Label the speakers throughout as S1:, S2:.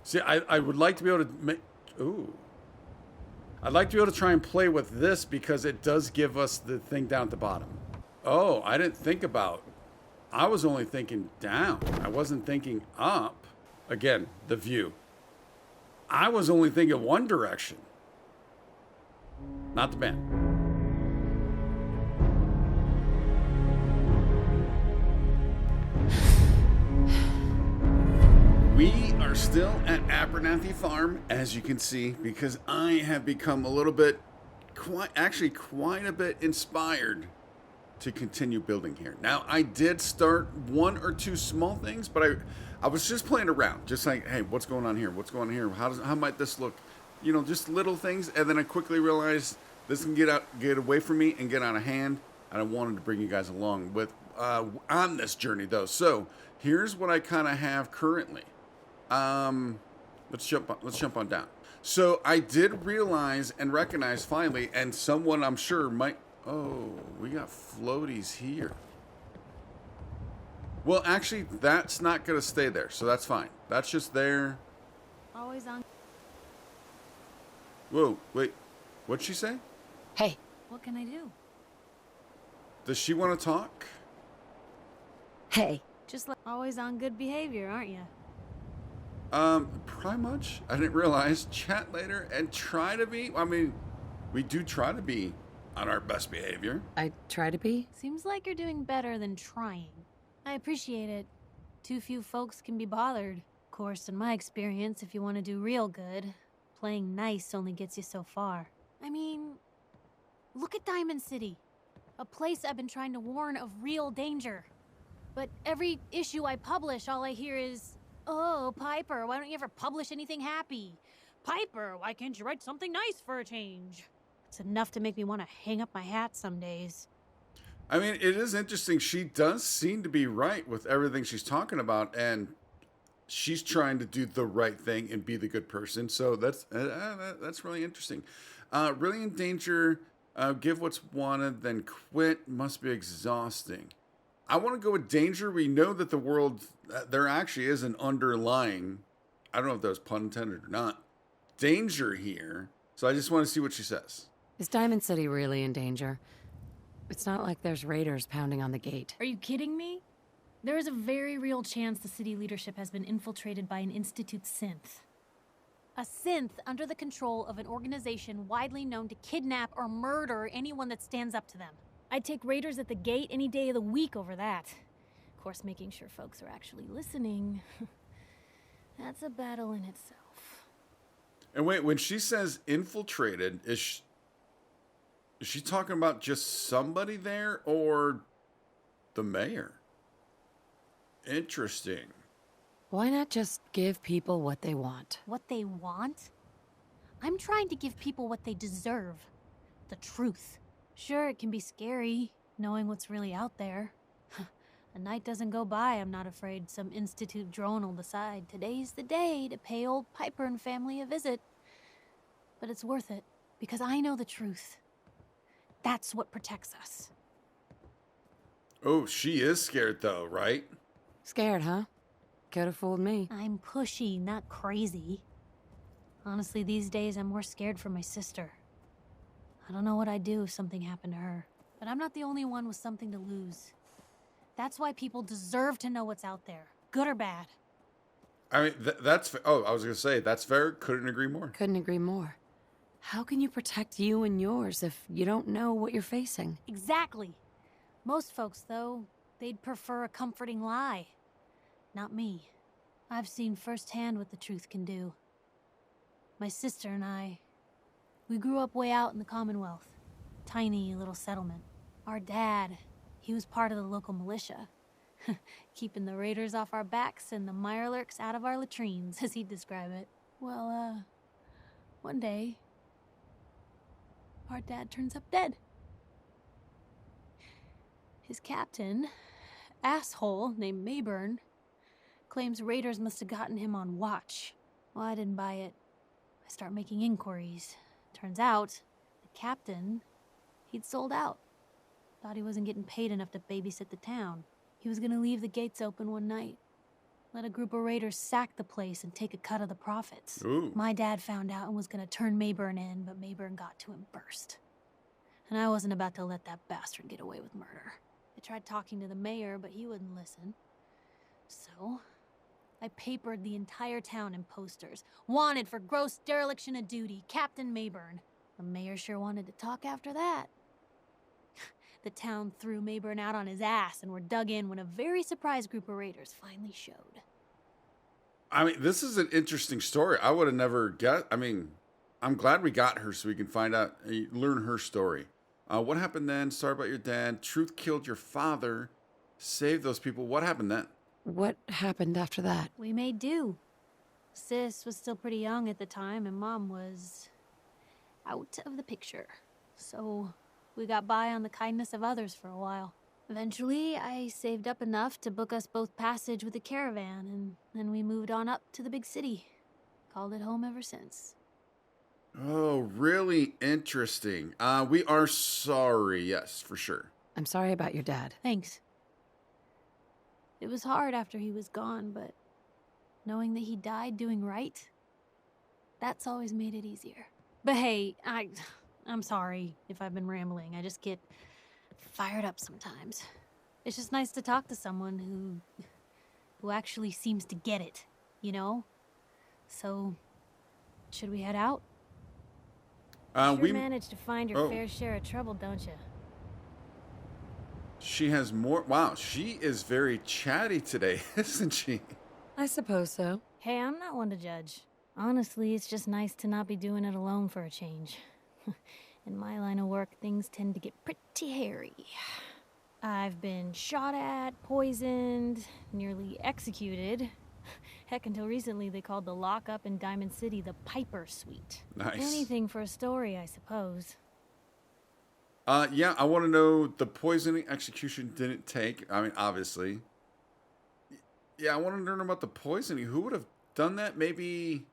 S1: See, I would like to be able to make. Ooh. I'd like to be able to try and play with this because it does give us the thing down at the bottom. Oh, I didn't think about. I was only thinking down. I wasn't thinking up. Again, the view. I was only thinking one direction. Not the band. We are still at Abernathy Farm, as you can see, because I have become a little bit, quite a bit inspired to continue building here. Now, I did start one or two small things, but I was just playing around, just like, hey, what's going on here? What's going on here? How might this look? You know, just little things, and then I quickly realized this can get away from me and get out of hand, and I wanted to bring you guys along with on this journey, though. So here's what I kind of have currently. Let's jump on down. So I did realize and recognize finally, and someone I'm sure might. Oh, we got floaties here. Well, actually, that's not gonna stay there, so that's fine. That's just there.
S2: Always on.
S1: Whoa, wait, what'd she say?
S3: Hey.
S2: What can I do?
S1: Does she want to talk?
S3: Hey.
S2: Just like always on good behavior, aren't you?
S1: Pretty much. I didn't realize. Chat later and try to be. I mean, we do try to be on our best behavior.
S3: I try to be.
S2: Seems like you're doing better than trying. I appreciate it. Too few folks can be bothered. Of course, in my experience, if you want to do real good, playing nice only gets you so far. I mean, look at Diamond City. A place I've been trying to warn of real danger. But every issue I publish, all I hear is, "Oh, Piper, why don't you ever publish anything happy? Piper, why can't you write something nice for a change?" It's enough to make me want to hang up my hat some days.
S1: I mean, it is interesting. She does seem to be right with everything she's talking about, and she's trying to do the right thing and be the good person. So that's really interesting. Really in danger. Give what's wanted, then quit. Must be exhausting. I want to go with danger. We know that the world, there actually is an underlying, I don't know if that was pun intended or not, danger here. So I just want to see what she says.
S3: Is Diamond City really in danger? It's not like there's raiders pounding on the gate.
S2: Are you kidding me? There is a very real chance the city leadership has been infiltrated by an Institute synth. A synth under the control of an organization widely known to kidnap or murder anyone that stands up to them. I'd take raiders at the gate any day of the week over that. Of course, making sure folks are actually listening. That's a battle in itself.
S1: And wait, when she says infiltrated, is she talking about just somebody there or the mayor? Interesting.
S3: Why not just give people what they want?
S2: What they want? I'm trying to give people what they deserve. The truth. Sure, it can be scary, knowing what's really out there. A night doesn't go by, I'm not afraid some Institute drone will decide today's the day to pay old Piper and family a visit. But it's worth it, because I know the truth. That's what protects us.
S1: Oh, she is scared though, right?
S3: Scared, huh? Could have fooled me.
S2: I'm pushy, not crazy. Honestly, these days I'm more scared for my sister. I don't know what I'd do if something happened to her. But I'm not the only one with something to lose. That's why people deserve to know what's out there, good or bad.
S1: I mean, that's... Oh, I was going to say, that's fair. Couldn't agree more.
S3: Couldn't agree more. How can you protect you and yours if you don't know what you're facing?
S2: Exactly. Most folks, though, they'd prefer a comforting lie. Not me. I've seen firsthand what the truth can do. My sister and I, we grew up way out in the Commonwealth. Tiny little settlement. Our dad, he was part of the local militia. Keeping the raiders off our backs and the mirelurks out of our latrines, as he'd describe it. Well, one day, our dad turns up dead. His captain, asshole named Mayburn, claims raiders must have gotten him on watch. Well, I didn't buy it. I start making inquiries. Turns out, the captain, he'd sold out. Thought he wasn't getting paid enough to babysit the town. He was gonna leave the gates open one night. let a group of raiders sack the place and take a cut of the profits.
S1: Ooh.
S2: My dad found out and was gonna turn Mayburn in, but Mayburn got to him first. And I wasn't about to let that bastard get away with murder. I tried talking to the mayor, but he wouldn't listen. So, I papered the entire town in posters. Wanted for gross dereliction of duty, Captain Mayburn. The mayor sure wanted to talk after that. The town threw Mayburn out on his ass and were dug in when a very surprised group of raiders finally showed.
S1: I mean, this is an interesting story. I would have never guessed. I mean, I'm glad we got her so we can find out, learn her story. What happened then? Sorry about your dad. Truth killed your father. Saved those people. What happened then?
S3: What happened after that?
S2: We made do. Sis was still pretty young at the time, and Mom was out of the picture. So we got by on the kindness of others for a while. Eventually, I saved up enough to book us both passage with a caravan, and then we moved on up to the big city. Called it home ever since.
S1: Oh, really interesting. We are sorry. Yes, for sure.
S3: I'm sorry about your dad.
S2: Thanks. It was hard after he was gone, but knowing that he died doing right, that's always made it easier. But hey, I'm sorry if I've been rambling. I just get fired up sometimes. It's just nice to talk to someone who actually seems to get it, you know? So, should we head out? We managed to find your fair share of trouble, don't you?
S1: She has more. Wow, she is very chatty today, isn't she?
S3: I suppose so.
S2: Hey, I'm not one to judge. Honestly, it's just nice to not be doing it alone for a change. In my line of work, things tend to get pretty hairy. I've been shot at, poisoned, nearly executed. Heck, until recently they called the lockup in Diamond City the Piper Suite.
S1: Nice.
S2: Anything for a story, I suppose.
S1: Yeah, I want to know, the poisoning execution didn't take. I mean, obviously. Yeah, I want to learn about the poisoning. Who would have done that? Maybe.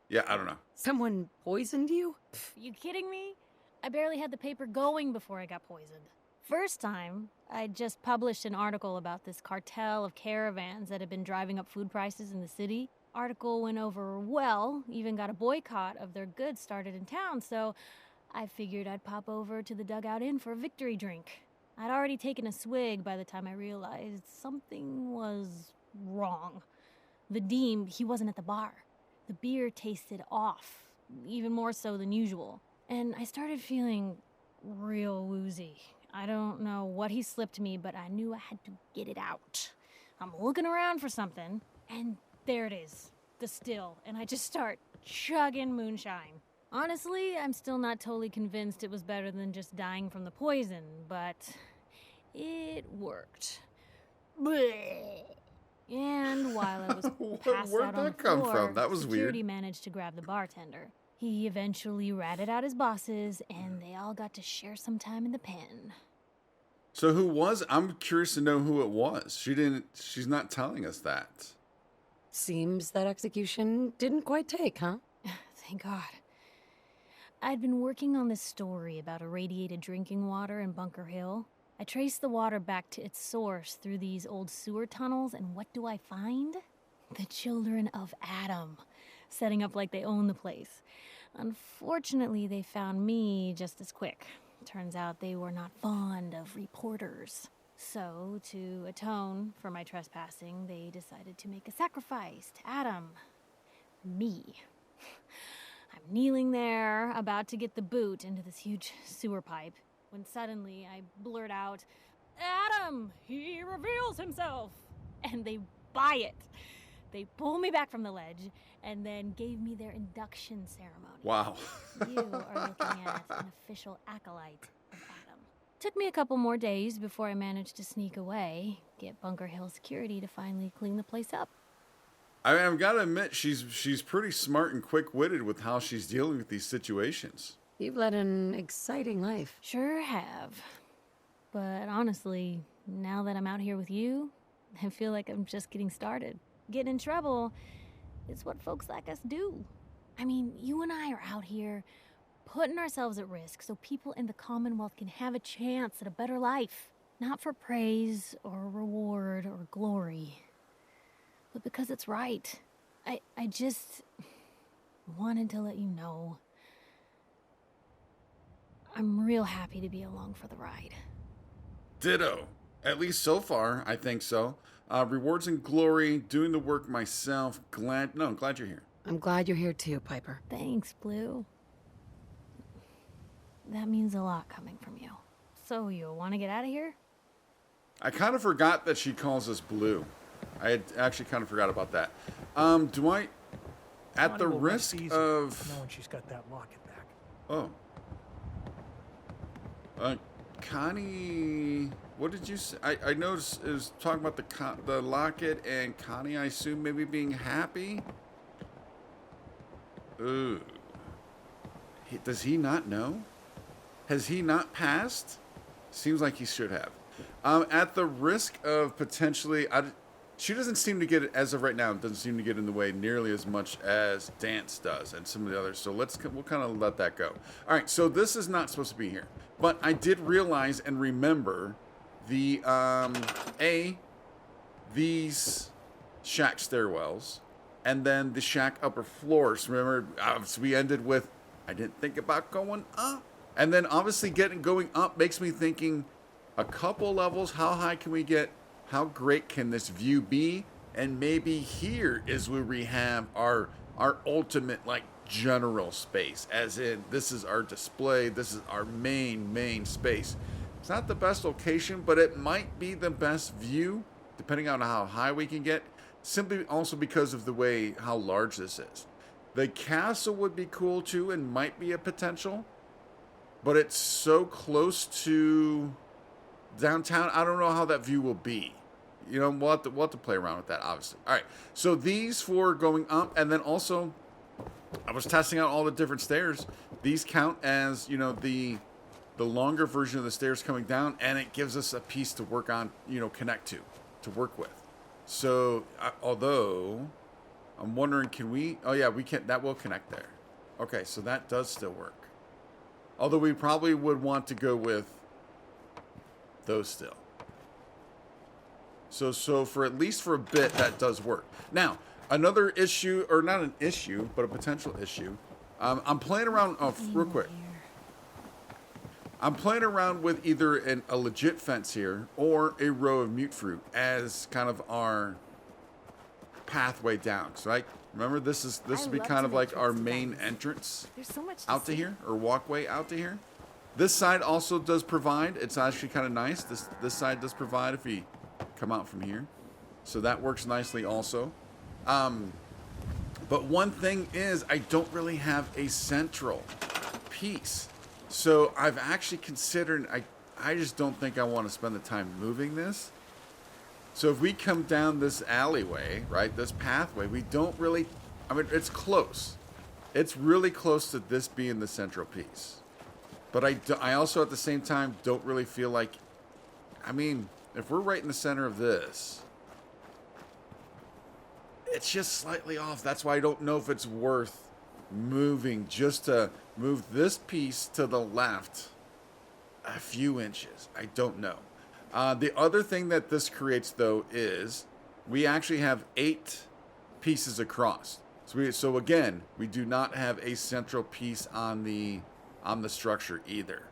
S1: Yeah, I don't know.
S3: Someone poisoned you?
S2: You kidding me? I barely had the paper going before I got poisoned. First time, I just published an article about this cartel of caravans that had been driving up food prices in the city. Article went over well, even got a boycott of their goods started in town, so I figured I'd pop over to the Dugout Inn for a victory drink. I'd already taken a swig by the time I realized something was wrong. Vadim, he wasn't at the bar. The beer tasted off, even more so than usual. And I started feeling real woozy. I don't know what he slipped me, but I knew I had to get it out. I'm looking around for something, and there it is, the still, and I just start chugging moonshine. Honestly, I'm still not totally convinced it was better than just dying from the poison, but it worked. Blech. And while I was passed
S1: Where'd
S2: out on the
S1: that come
S2: floor,
S1: from? That was
S2: security
S1: weird.
S2: managed to grab the bartender. He eventually ratted out his bosses, and they all got to share some time in the pen.
S1: So who was? I'm curious to know who it was. She's not telling us that.
S3: Seems that execution didn't quite take, huh?
S2: Thank God. I'd been working on this story about irradiated drinking water in Bunker Hill. I traced the water back to its source through these old sewer tunnels, and what do I find? The children of Adam, setting up like they own the place. Unfortunately, they found me just as quick. Turns out they were not fond of reporters. So, to atone for my trespassing, they decided to make a sacrifice to Adam. Me. I'm kneeling there, about to get the boot into this huge sewer pipe, when suddenly I blurt out, "Adam! He reveals himself!" And they buy it. They pull me back from the ledge, and then gave me their induction ceremony.
S1: Wow.
S2: You are looking at an official acolyte of Adam. Took me a couple more days before I managed to sneak away, get Bunker Hill security to finally clean the place up.
S1: I mean, I've got to admit, she's pretty smart and quick-witted with how she's dealing with these situations.
S3: You've led an exciting life.
S2: Sure have. But honestly, now that I'm out here with you, I feel like I'm just getting started. Getting in trouble is what folks like us do. I mean, you and I are out here putting ourselves at risk so people in the Commonwealth can have a chance at a better life. Not for praise or reward or glory, but because it's right. I just wanted to let you know. I'm real happy to be along for the ride.
S1: Ditto. At least so far, I think so. Rewards and glory, doing the work myself. Glad you're here.
S3: I'm glad you're here too, Piper.
S2: Thanks, Blue. That means a lot coming from you. So, you want to get out of here?
S1: I kind of forgot that she calls us Blue. I had actually kind of forgot about that. Do I, at the risk of...
S4: knowing she's got that locket back.
S1: Oh. Connie... What did you say? I noticed it was talking about the locket and Connie, I assume, maybe being happy? Ooh. Does he not know? Has he not passed? Seems like he should have. At the risk of potentially... she doesn't seem to get it, as of right now, doesn't seem to get in the way nearly as much as Dance does and some of the others. So we'll kind of let that go. All right, so this is not supposed to be here. But I did realize and remember the, these shack stairwells and then the shack upper floors. Remember, we ended with, I didn't think about going up. And then obviously going up makes me thinking a couple levels, how high can we get? How great can this view be? And maybe here is where we have our ultimate, like, general space. As in, this is our display. This is our main space. It's not the best location, but it might be the best view, depending on how high we can get. Simply also because of the way how large this is. The castle would be cool too and might be a potential. But it's so close to downtown, I don't know how that view will be. You know, we'll have to play around with that, obviously. All right, so these for going up, and then also, I was testing out all the different stairs. These count as, you know, the longer version of the stairs coming down, and it gives us a piece to work on, you know, connect to work with. So, although, I'm wondering, can we, oh yeah, we can, that will connect there. Okay, so that does still work. Although we probably would want to go with those still. So for at least for a bit, that does work. Now, another issue, or not an issue, but a potential issue. I'm playing around, real quick. I'm playing around with either a legit fence here or a row of mute fruit as kind of our pathway down. So, like, remember, this would be kind of like our main entrance out to here, or walkway out to here. This side also does provide. It's actually kind of nice. This side does provide if we come out from here. So that works nicely also. But one thing is, I don't really have a central piece. So I've actually considered, I just don't think I want to spend the time moving this. So if we come down this alleyway, right, this pathway, we don't really, I mean, it's close. It's really close to this being the central piece. But I also, at the same time, don't really feel like, I mean, if we're right in the center of this, it's just slightly off. That's why I don't know if it's worth moving, just to move this piece to the left a few inches. I don't know. The other thing that this creates, though, is we actually have 8 pieces across. So again, we do not have a central piece on the structure either.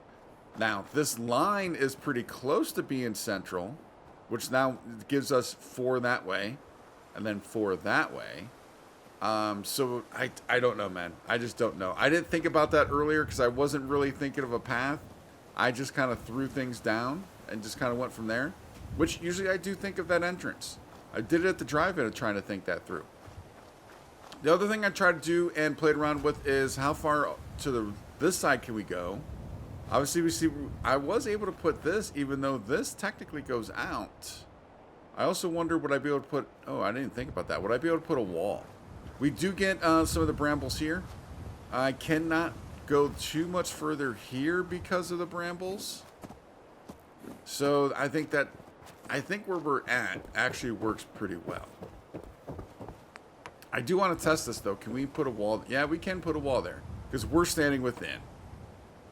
S1: Now, this line is pretty close to being central, which now gives us 4 that way, and then 4 that way. So I don't know, man. I just don't know. I didn't think about that earlier because I wasn't really thinking of a path. I just kind of threw things down and just kind of went from there, which usually I do think of that entrance. I did it at the drive-in trying to think that through. The other thing I tried to do and played around with is how far to this side can we go? Obviously, I was able to put this, even though this technically goes out. I also wonder, would I be able to put, oh, I didn't think about that. Would I be able to put a wall? We do get some of the brambles here. I cannot go too much further here because of the brambles. So I think where we're at actually works pretty well. I do want to test this, though. Can we put a wall? Yeah, we can put a wall there because we're standing within.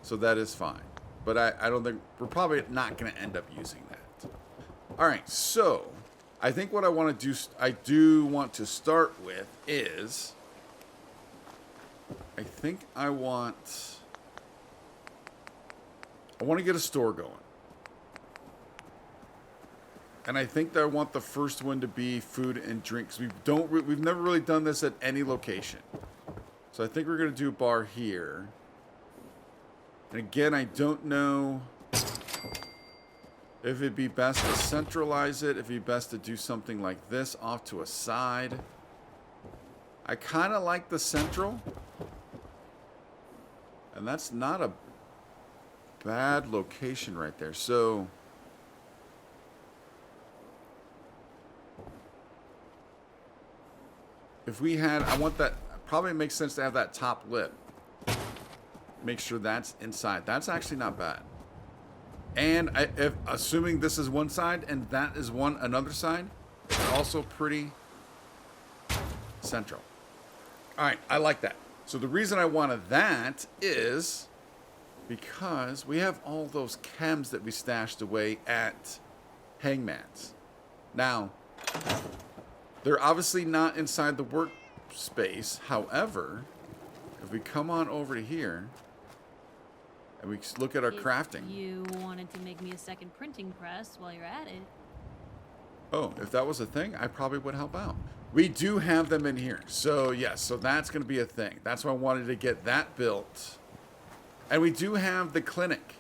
S1: So that is fine. But I don't think, we're probably not going to end up using that. All right, so I think what I want to do, I do want to start with is, I think I want to get a store going. And I think that I want the first one to be food and drinks. We've never really done this at any location. So I think we're going to do a bar here. And again, I don't know if it'd be best to centralize it, if it'd be best to do something like this off to a side. I kind of like the central. And that's not a bad location right there. So if we had, I want that, probably makes sense to have that top lip. Make sure that's inside. That's actually not bad. And if assuming this is one side and that is another side, it's also pretty central. All right, I like that. So the reason I wanted that is because we have all those chems that we stashed away at Hangman's. Now, they're obviously not inside the workspace. However, if we come on over to here and we look at our crafting.
S2: You wanted to make me a second printing press while you're at it.
S1: Oh, if that was a thing, I probably would help out. We do have them in here. So, yes, so that's going to be a thing. That's why I wanted to get that built. And we do have the clinic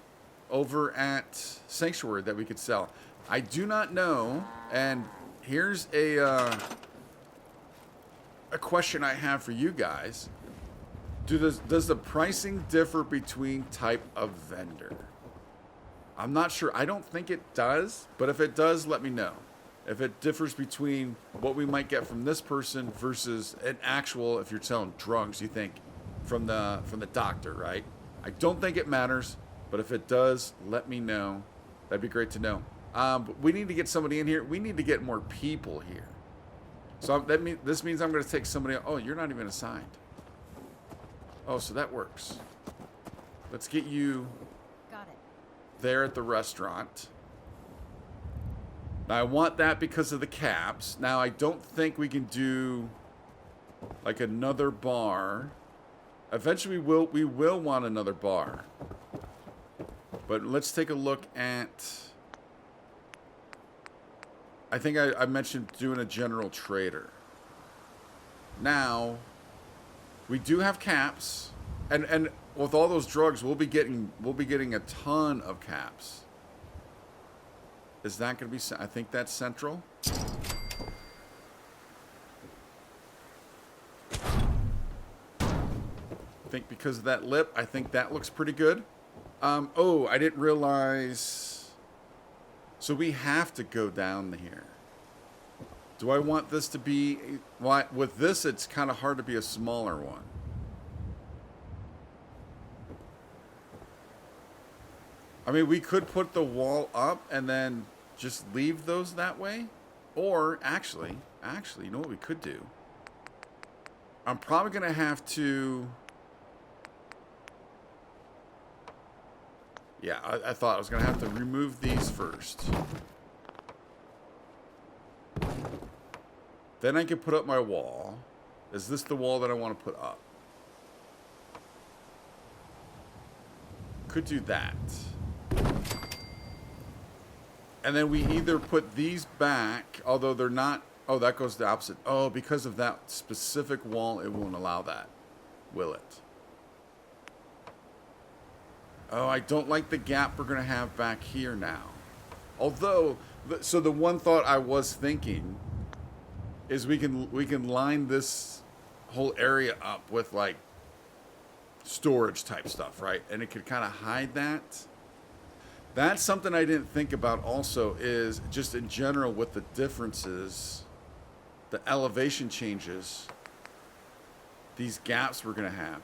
S1: over at Sanctuary that we could sell. I do not know, and here's a question I have for you guys. Does the pricing differ between type of vendor? I'm not sure. I don't think it does, but if it does, let me know. If it differs between what we might get from this person versus an actual, if you're selling drugs, you think from the doctor, right? I don't think it matters, but if it does, let me know. That'd be great to know. But we need to get somebody in here. We need to get more people here. So this means I'm going to take somebody. Oh, you're not even assigned. Oh, so that works. Let's get you there at the restaurant. Now, I want that because of the caps. Now, I don't think we can do like another bar. Eventually, we will want another bar. But let's take a look at... I think I mentioned doing a general trader. Now, we do have caps, and with all those drugs, we'll be getting a ton of caps. Is that going to be? I think that's central. I think because of that lip, I think that looks pretty good. Oh, I didn't realize. So we have to go down here. Do I want this to be... Well, with this, it's kind of hard to be a smaller one. I mean, we could put the wall up and then just leave those that way. Or, actually, you know what we could do? I'm probably going to have to... Yeah, I thought I was going to have to remove these first. Then I can put up my wall. Is this the wall that I want to put up? Could do that. And then we either put these back, although they're not... Oh, that goes the opposite. Oh, because of that specific wall, it won't allow that. Will it? Oh, I don't like the gap we're going to have back here now. Although, so the one thought I was thinking is we can line this whole area up with like storage type stuff, right? And it could kind of hide that. That's something I didn't think about also is just in general with the differences, the elevation changes, these gaps we're going to have.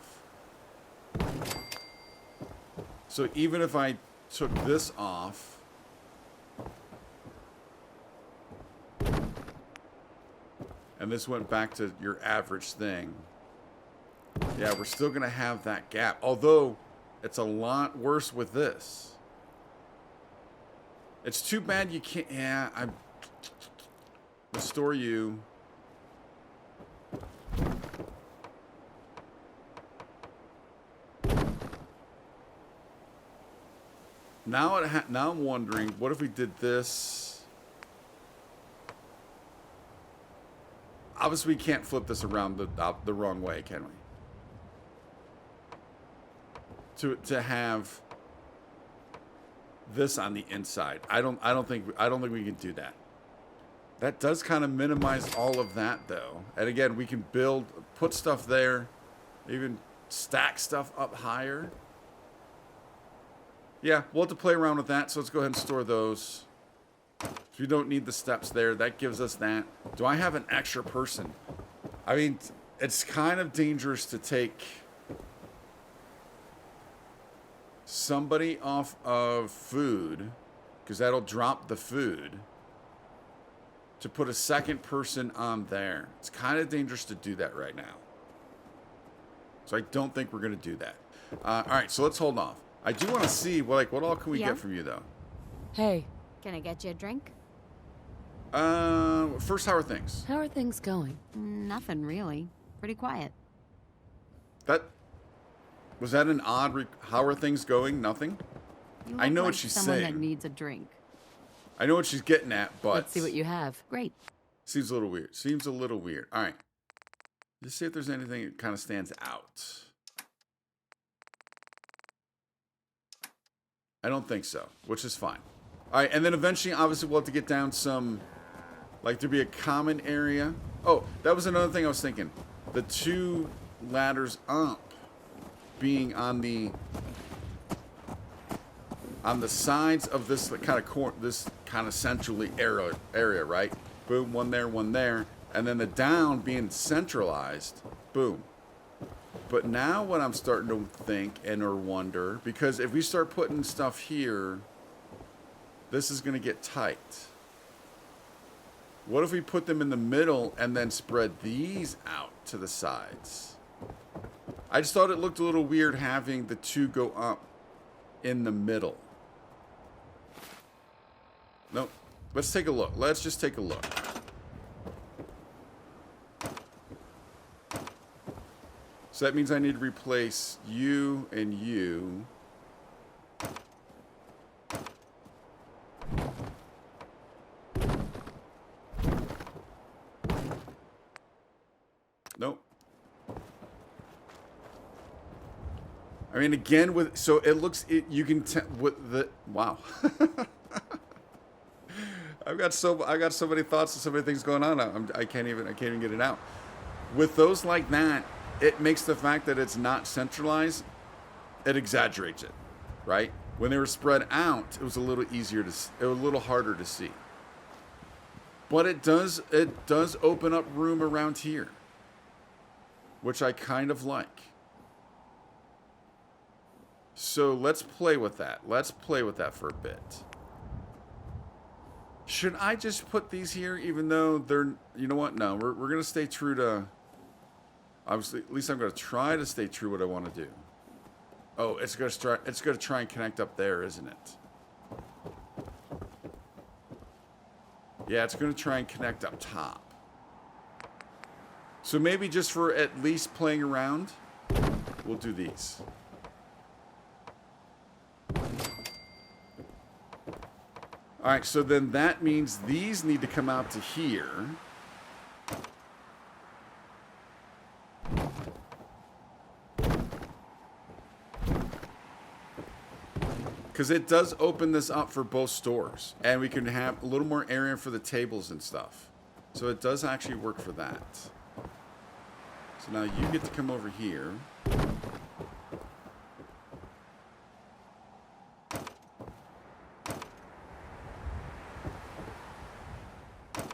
S1: So even if I took this off, and this went back to your average thing, yeah, we're still going to have that gap. Although, it's a lot worse with this. It's too bad you can't... Yeah, Let's store you. Now I'm wondering, what if we did this? Obviously, we can't flip this around the wrong way, can we? To have this on the inside. I don't think we can do that. That does kind of minimize all of that, though. And again, we can put stuff there, even stack stuff up higher. Yeah, we'll have to play around with that, so let's go ahead and store those. If you don't need the steps there, that gives us that. Do I have an extra person? I mean, it's kind of dangerous to take somebody off of food, because that'll drop the food, to put a second person on there. It's kind of dangerous to do that right now. So I don't think we're going to do that. All right, so let's hold off. I do want to see, what all can we get from you, though?
S3: Hey.
S2: Can I get you a drink?
S1: First, how are things?
S3: How are things going?
S4: Nothing really. Pretty quiet.
S1: Was that an odd, how are things going? Nothing? I know
S4: like
S1: what she's
S4: someone
S1: saying.
S4: that needs a drink.
S1: I know what she's getting at, but...
S3: Let's see what you have.
S4: Great.
S1: Seems a little weird. All right. Let's see if there's anything that kind of stands out. I don't think so, which is fine. All right, and then eventually, obviously, we'll have to get down some... Like, there'd be a common area. Oh, that was another thing I was thinking. The two ladders up being on the sides of this kind of centrally area, right? Boom, one there, and then the down being centralized. Boom. But now what I'm starting to think or wonder, because if we start putting stuff here, this is going to get tight. What if we put them in the middle and then spread these out to the sides? I just thought it looked a little weird having the two go up in the middle. Nope. Let's take a look. Let's just take a look. So that means I need to replace you and you. Nope. I mean, again, so it looks, you can with the, wow. I've got so many thoughts and so many things going on. I can't even get it out. With those like that, it makes the fact that it's not centralized, it exaggerates it, right? When they were spread out, it was a little easier to, it was a little harder to see. But it does open up room around here, which I kind of like. So let's play with that. Let's play with that for a bit. Should I just put these here, even though they're, you know what? No, we're going to stay true to, obviously, at least I'm going to try to stay true what I want to do. Oh, it's going to try and connect up there, isn't it? Yeah, it's going to try and connect up top. So maybe just for at least playing around, we'll do these. All right, so then that means these need to come out to here. Because it does open this up for both stores. And we can have a little more area for the tables and stuff. So it does actually work for that. So now you get to come over here.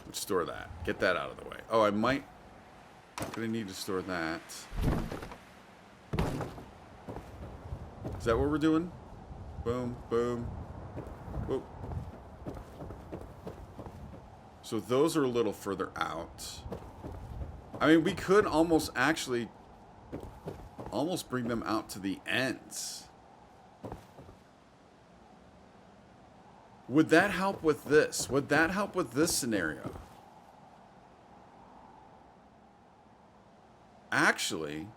S1: Let's store that. Get that out of the way. Oh, I might... gonna need to store that. Is that what we're doing? Boom, boom. Whoa. So those are a little further out. I mean, we could almost actually bring them out to the ends. Would that help with this? Would that help with this scenario? Actually,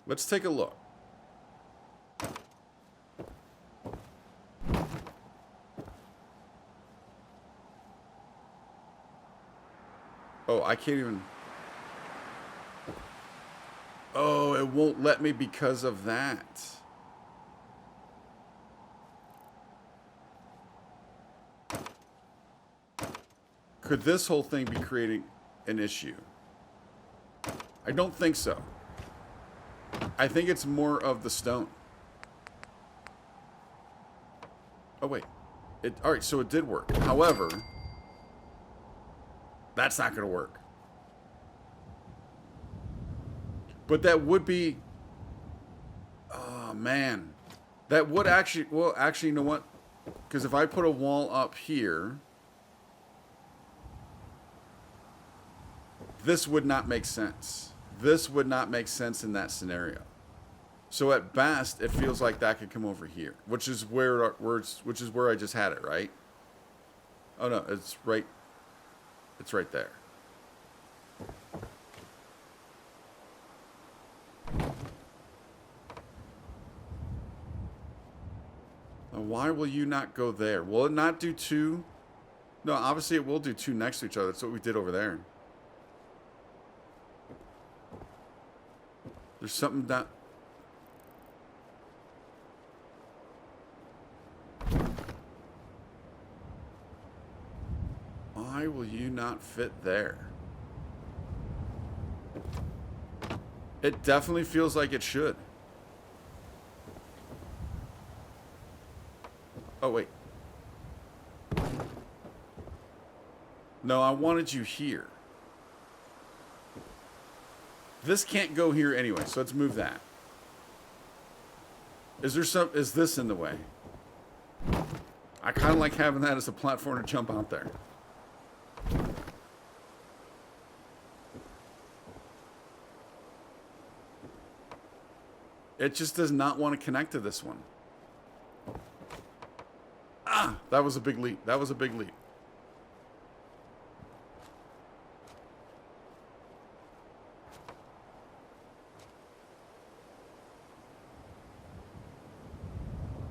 S1: let's take a look. Oh, I can't even... Oh, it won't let me because of that. Could this whole thing be creating an issue? I don't think so. I think it's more of the stone. Oh, wait. Alright, so it did work. However, that's not going to work. But that would be... Oh, man. That would actually... Well, actually, you know what? Because if I put a wall up here... This would not make sense. This would not make sense in that scenario. So at best, it feels like that could come over here, which is where I just had it, right? Oh no, it's right there. Now, why will you not go there? Will it not do two? No, obviously it will do two next to each other. That's what we did over there. There's something that... Why will you not fit there? It definitely feels like it should. Oh, wait. No, I wanted you here. This can't go here anyway, so let's move that. Is this in the way? I kind of like having that as a platform to jump out there. It just does not want to connect to this one. Ah, that was a big leap. That was a big leap.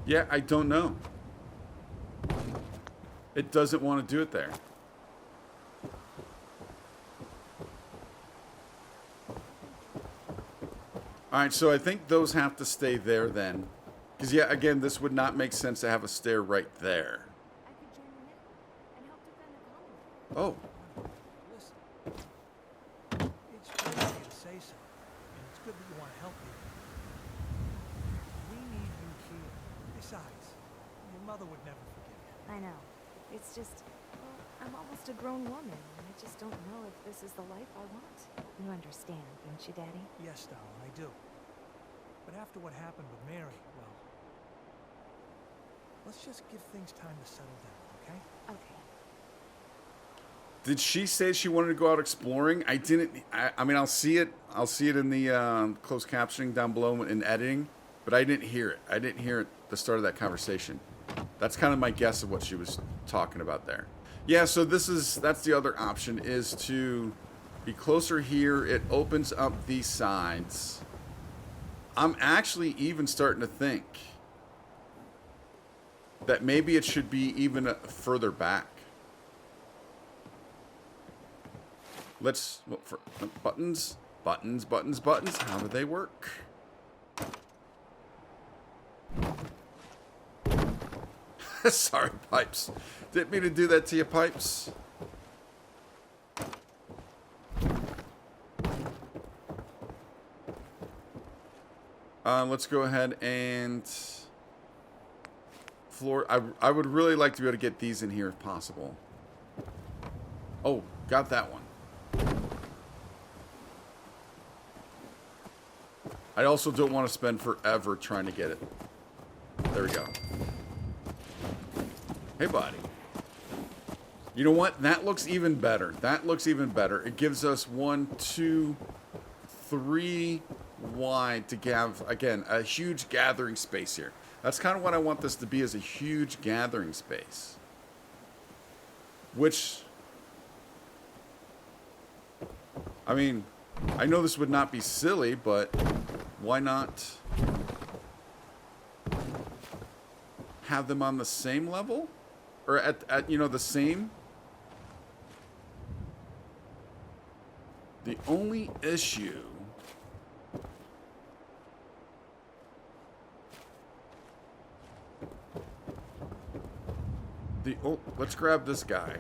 S1: Yeah, I don't know. It doesn't want to do it there. Alright, so I think those have to stay there then. Because, yeah, again, this would not make sense to have a stair right there. Oh.
S5: Listen, it's great of you to say so, and it's good that you want to help people. We need you here. Besides, your mother would never forgive you.
S6: I know. It's just, well, I'm almost a grown woman, and I just don't know if this is the life I want. You understand, don't you, Daddy?
S5: Yes, darling, I do. But after what happened with Mary, well, let's just give things time to settle down, okay?
S6: Okay.
S1: Did she say she wanted to go out exploring? I didn't. I mean, I'll see it. I'll see it in the closed captioning down below in editing, but I didn't hear it. I didn't hear it at the start of that conversation. That's kind of my guess of what she was talking about there. Yeah, so that's the other option, is to be closer here. It opens up these sides. I'm actually even starting to think that maybe it should be even further back. Let's look for buttons. How do they work? Sorry, Pipes. Didn't mean to do that to you, Pipes. Let's go ahead and floor. I would really like to be able to get these in here if possible. Oh, got that one. I also don't want to spend forever trying to get it. There we go. Hey, buddy. You know what? That looks even better. That looks even better. It gives us 1, 2, 3 wide to have, again, a huge gathering space here. That's kind of what I want this to be, is a huge gathering space. Which, I mean, I know this would not be silly, but why not have them on the same level? Or at you know, the same? The only issue... Oh, let's grab this guy.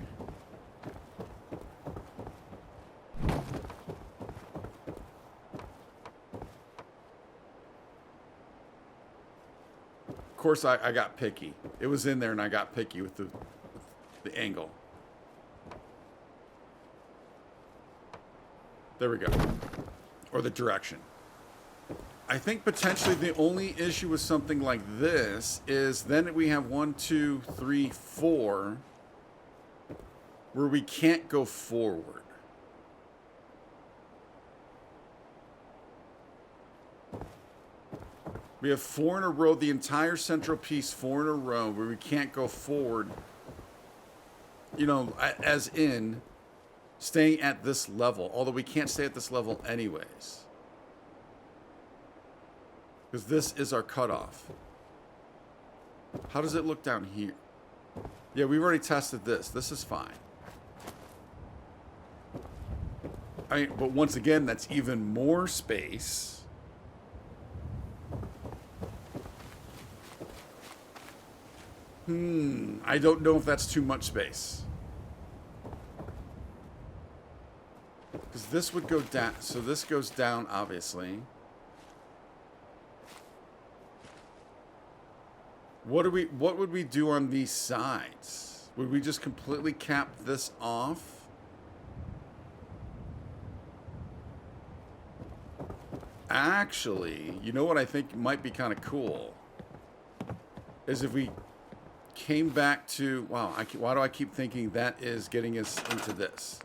S1: Of course, I got picky. It was in there, and I got picky with the angle. There we go. Or the direction. I think potentially the only issue with something like this is then we have 1, 2, 3, 4 where we can't go forward. We have 4 in a row, the entire central piece, 4 in a row, where we can't go forward. You know, as in staying at this level, although we can't stay at this level anyways. Because this is our cutoff. How does it look down here? Yeah, we've already tested this. This is fine. I mean, but once again, that's even more space. I don't know if that's too much space. Because this would go down. So this goes down, obviously. What would we do on these sides? Would we just completely cap this off? Actually, you know what I think might be kind of cool? Is if we came back to... Wow, why do I keep thinking that is getting us into this?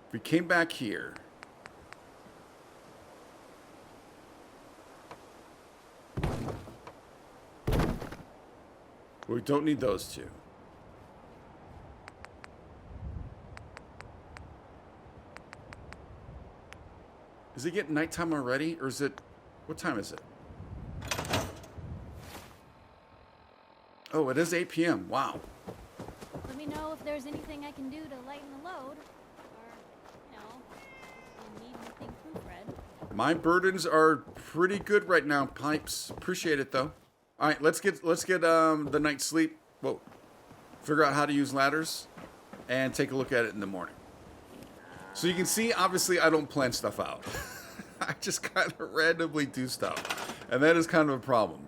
S1: If we came back here... We don't need those two. Is it getting nighttime already? Or is it... What time is it? Oh, it is 8 p.m. Wow.
S2: Let me know if there's anything I can do to lighten the load. Or, you know, if you need anything proofread.
S1: My burdens are pretty good right now, Pipes. Appreciate it, though. All right, let's get the night's sleep. Whoa. Figure out how to use ladders and take a look at it in the morning. So you can see, obviously, I don't plan stuff out. I just kind of randomly do stuff. And that is kind of a problem.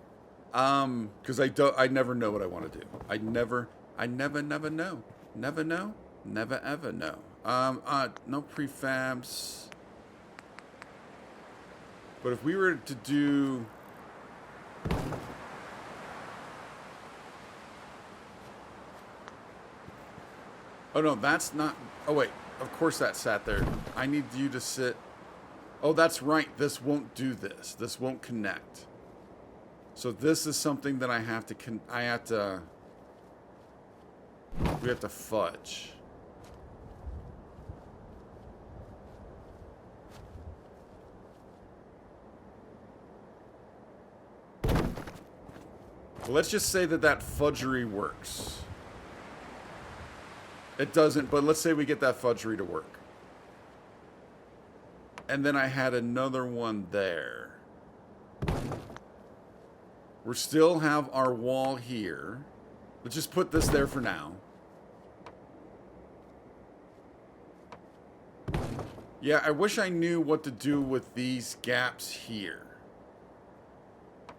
S1: Because I never know what I want to do. I never know. Never know. Never ever know. No prefabs. But if we were to do... Oh, no, that's not... Oh, wait. Of course that sat there. I need you to sit... Oh, that's right. This won't do this. This won't connect. So this is something that I have to... We have to fudge. Well, let's just say that fudgery works. It doesn't, but let's say we get that fudgery to work. And then I had another one there. We still have our wall here. Let's just put this there for now. Yeah, I wish I knew what to do with these gaps here.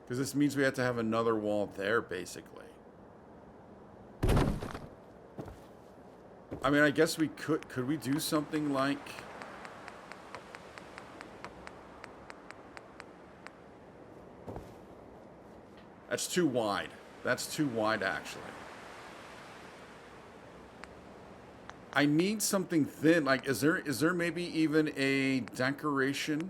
S1: Because this means we have to have another wall there, basically. I mean, I guess we could... Could we do something like... That's too wide. That's too wide, actually. I need something thin. Like, is there maybe even a decoration?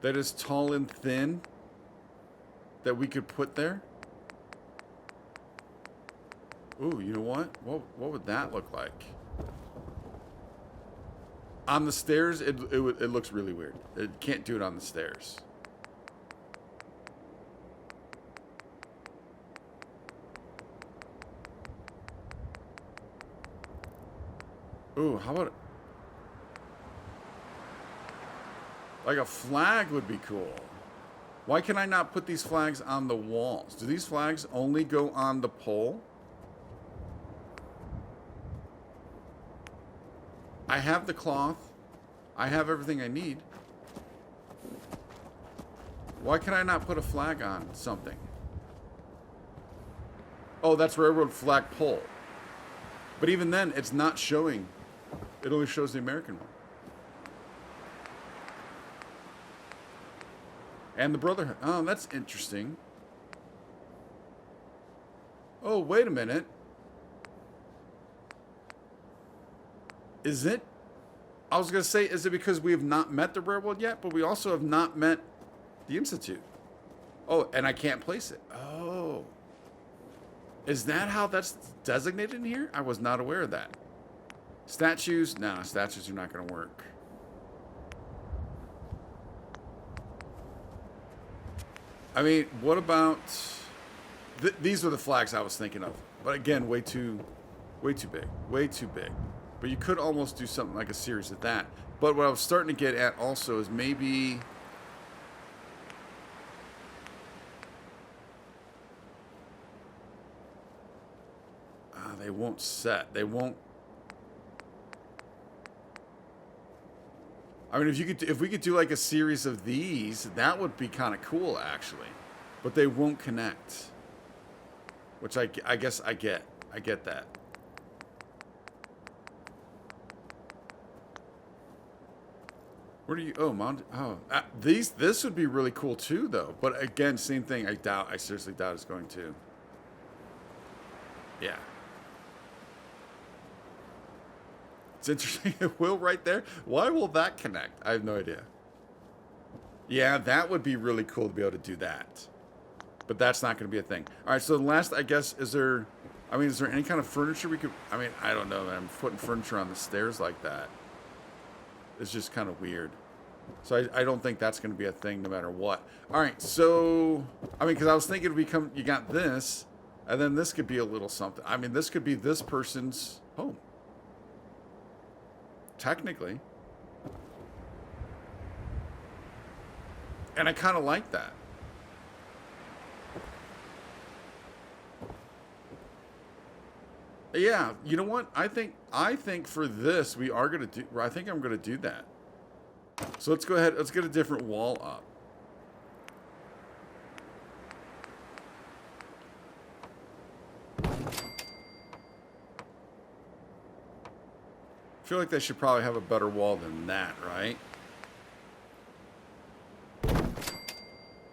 S1: That is tall and thin? that we could put there? Ooh, you know what? What would that look like? On the stairs, it looks really weird. It can't do it on the stairs. Ooh, how about... Like a flag would be cool. Why can I not put these flags on the walls? Do these flags only go on the pole? I have the cloth. I have everything I need. Why can I not put a flag on something? Oh, that's railroad flag pole. But even then, it's not showing. It only shows the American one. And the Brotherhood. Oh, that's interesting. Oh, wait a minute. Is it? I was going to say, is it because we have not met the railroad yet? But we also have not met the Institute. Oh, and I can't place it. Oh. Is that how that's designated in here? I was not aware of that. Statues? No, statues are not going to work. I mean, what about... these are the flags I was thinking of. But again, way too big. Way too big. But you could almost do something like a series of that. But what I was starting to get at also is maybe... they won't set. They won't... I mean, if we could do like a series of these, that would be kind of cool, actually. But they won't connect. Which I guess I get. I get that. Where do you... Oh, Mount... Oh. This would be really cool, too, though. But again, same thing. I seriously doubt it's going to. Yeah. It's interesting. It will right there. Why will that connect? I have no idea. Yeah, that would be really cool to be able to do that. But that's not going to be a thing. All right, so the last, I guess, is there... I mean, is there any kind of furniture we could... I mean, I don't know, man. I'm putting furniture on the stairs like that. It's just kind of weird. So I don't think that's going to be a thing no matter what. All right, so... I mean, because I was thinking it would become... You got this, and then this could be a little something. I mean, this could be this person's home. Technically. And I kind of like that. Yeah, you know what? I think for this we are gonna do. I think I'm gonna do that. So let's go ahead. Let's get a different wall up. I feel like they should probably have a better wall than that, right?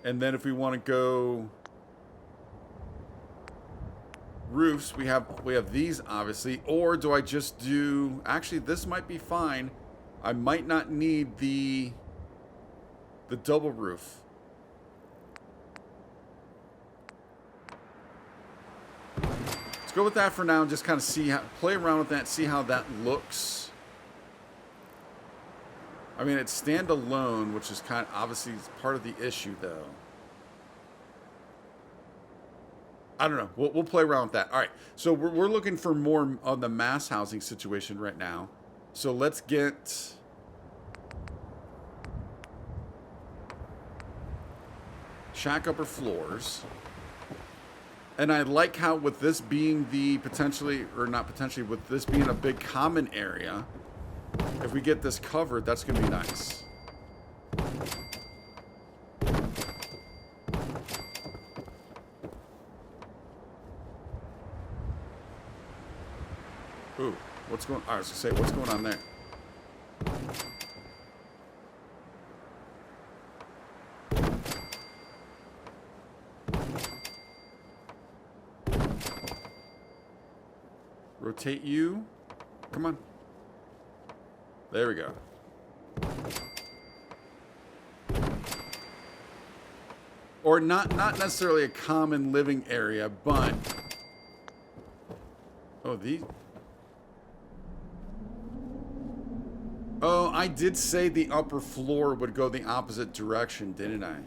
S1: And then if we want to go roofs, we have these obviously. Or do I just do... Actually, this might be fine. I might not need the double roof. Let's go with that for now and just kind of see how... Play around with that, see how that looks. I mean, it's standalone, which is kind of... Obviously, it's part of the issue, though. I don't know. We'll play around with that. All right. So we're looking for more on the mass housing situation right now. So let's get... shack upper floors. And I like how with this being the potentially, or not potentially, with this being a big common area, if we get this covered, that's going to be nice. Ooh, what's going... I was going to say, what's going on there? Rotate you. Come on. There we go. or not necessarily a common living area, but oh, these. Oh, I did say the upper floor would go the opposite direction, didn't I?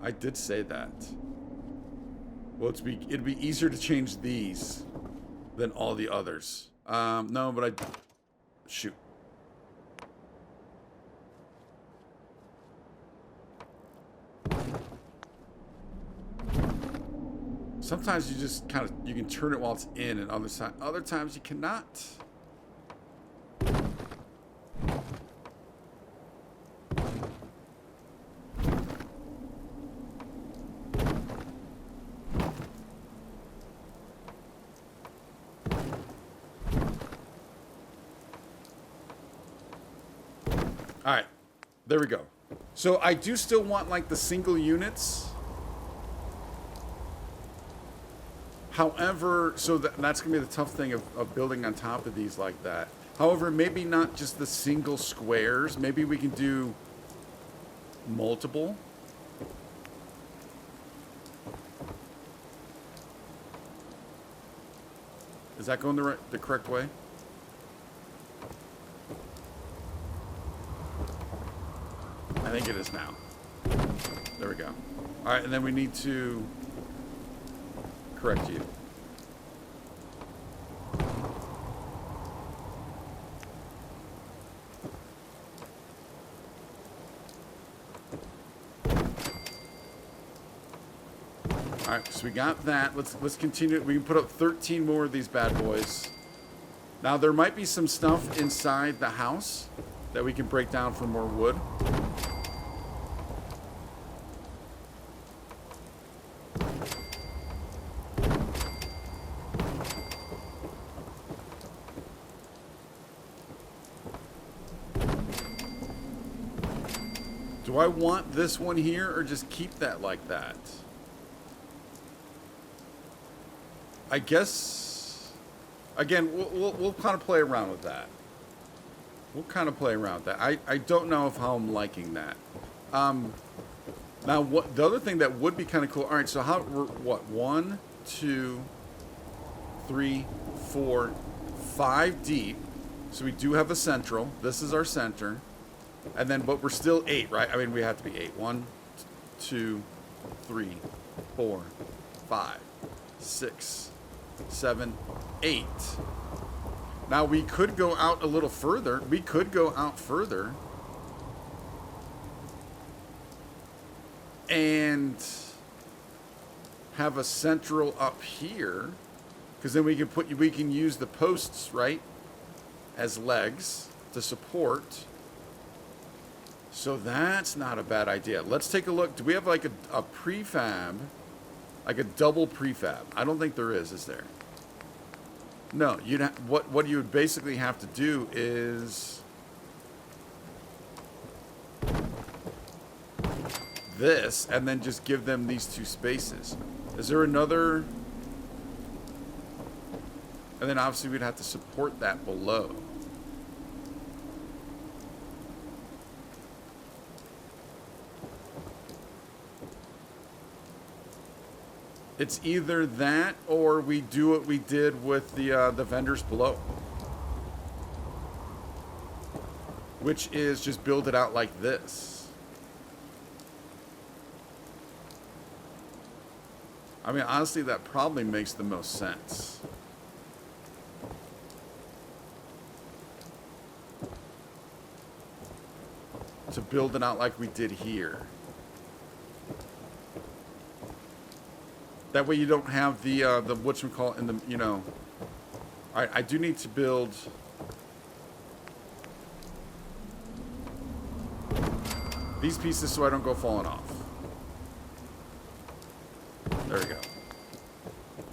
S1: I did say that. Well, it'd be easier to change these than all the others. No, but shoot. Sometimes you just you can turn it while it's in, and other times you cannot. All right, there we go. So I do still want like the single units. However, so that's going to be the tough thing of building on top of these like that. However, maybe not just the single squares. Maybe we can do multiple. Is that going the correct way? I think it is now. There we go. All right, and then we need to correct you. All right, so we got that. Let's continue. We can put up 13 more of these bad boys. Now there might be some stuff inside the house that we can break down for more wood. Do I want this one here or just keep that like that? I guess, again, we'll kind of play around with that. We'll kind of play around with that. I don't know how I'm liking that. Now, the other thing that would be kind of cool. All right, so we're what? 1, 2, 3, 4, 5 deep. So we do have a central. This is our center. And then, but we're still 8, right? I mean, we have to be 8. 1, 2, 3, 4, 5, 6, 7, 8. Now we could go out a little further. We could go out further and have a central up here, because then we can use the posts, right, as legs to support. So that's not a bad idea. Let's take a look. Do we have like a prefab, like a double prefab? I don't think there is there? No. What you would basically have to do is this, and then just give them these 2 spaces. Is there another? And then obviously we'd have to support that below. It's either that or we do what we did with the vendors below, which is just build it out like this. I mean, honestly, that probably makes the most sense. To build it out like we did here. That way you don't have the whatchamacallit in the, you know. Alright, I do need to build these pieces so I don't go falling off. There we go.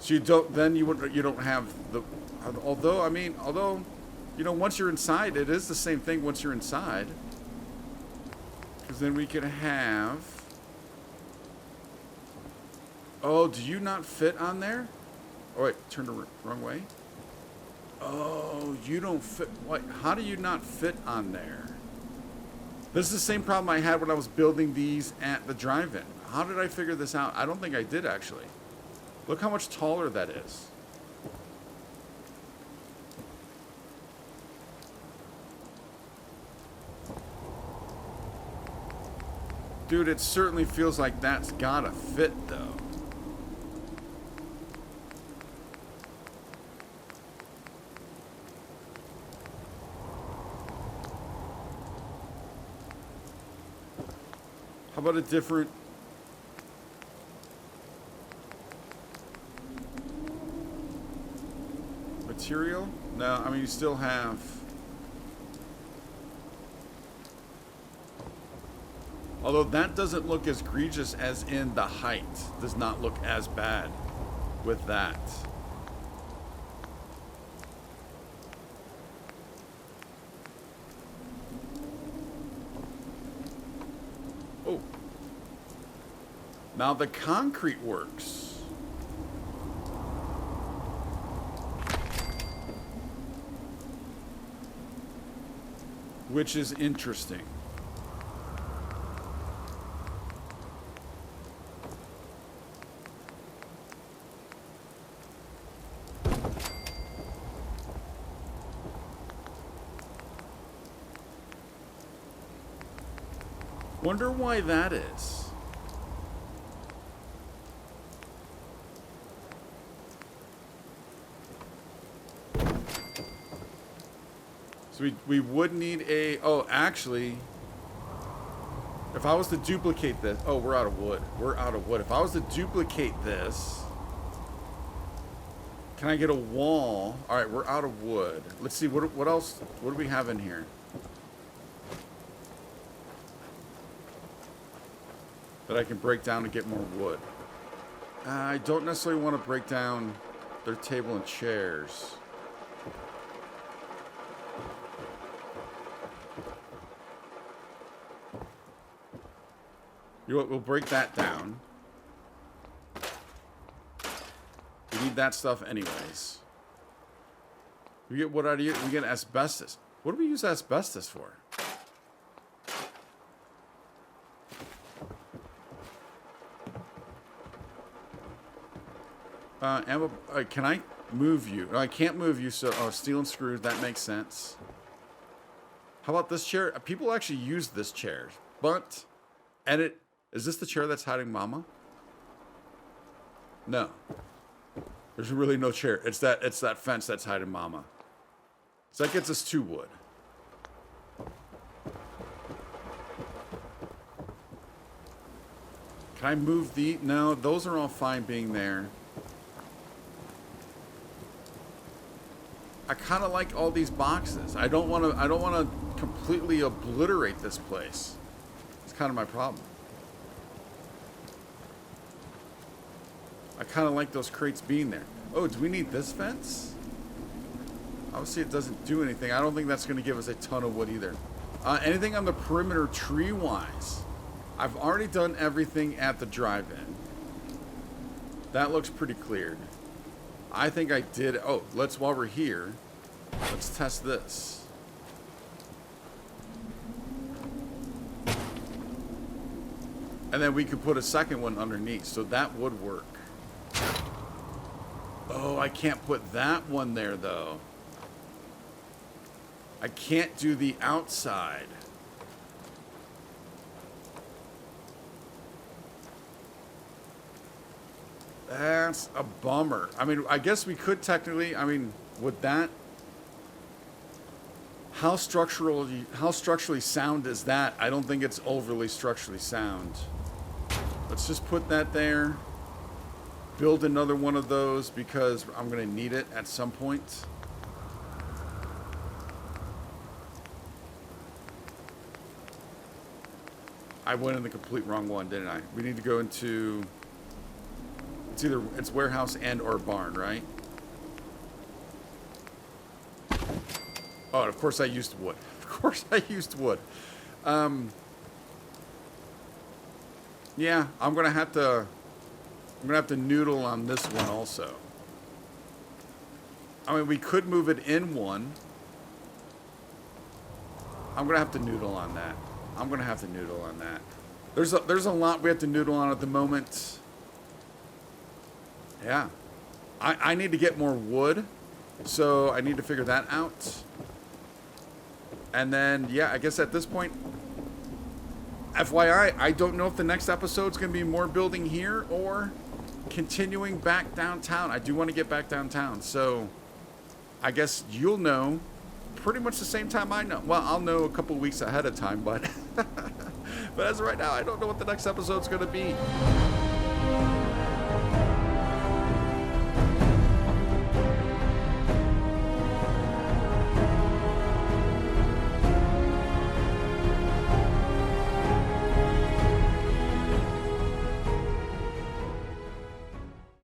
S1: So you don't have the, although, you know, once you're inside, it is the same thing once you're inside. Because then we could have, oh, do you not fit on there? Oh, wait, turn the wrong way. Oh, you don't fit. What? How do you not fit on there? This is the same problem I had when I was building these at the drive-in. How did I figure this out? I don't think I did, actually. Look how much taller that is. Dude, it certainly feels like that's gotta fit, though. How about a different... material? No, I mean, you still have... Although that doesn't look as egregious as in the height. Does not look as bad with that. Oh. Now the concrete works. Which is interesting. Wonder why that is. So we would need a... Oh, actually, if I was to duplicate this... Oh, we're out of wood. We're out of wood. If I was to duplicate this... Can I get a wall? All right, we're out of wood. Let's see, what else... What do we have in here? That I can break down to get more wood. I don't necessarily want to break down their table and chairs. You know what? We'll break that down. We need that stuff anyways. We get what out of it? We get asbestos. What do we use asbestos for? Can I move you? No, I can't move you, so... Oh, steel and screws, that makes sense. How about this chair? People actually use this chair, but... Edit... Is this the chair that's hiding Mama? No. There's really no chair. It's that fence that's hiding Mama. So that gets us 2 wood. Can I move the... No, those are all fine being there. I kind of like all these boxes. I don't want to completely obliterate this place. It's kind of my problem. I kind of like those crates being there. Oh, do we need this fence? Obviously, it doesn't do anything. I don't think that's going to give us a ton of wood either. Anything on the perimeter tree-wise? I've already done everything at the drive-in. That looks pretty cleared. I think I did. Oh, while we're here, let's test this. And then we could put a second one underneath, so that would work. Oh, I can't put that one there, though. I can't do the outside. That's a bummer. I mean, I guess we could technically, I mean, would that... How structurally sound is that? I don't think it's overly structurally sound. Let's just put that there. Build another one of those because I'm going to need it at some point. I went in the complete wrong one, didn't I? We need to go into... It's warehouse and or barn, right? Oh, and of course I used wood. Of course I used wood. Yeah, I'm gonna have to noodle on this one also. I mean, we could move it in one. I'm gonna have to noodle on that. There's a lot we have to noodle on at the moment. Yeah. I need to get more wood, so I need to figure that out. And then, yeah, I guess at this point, FYI, I don't know if the next episode's going to be more building here or continuing back downtown. I do want to get back downtown, so I guess you'll know pretty much the same time I know. Well, I'll know a couple weeks ahead of time, but but as of right now, I don't know what the next episode's going to be.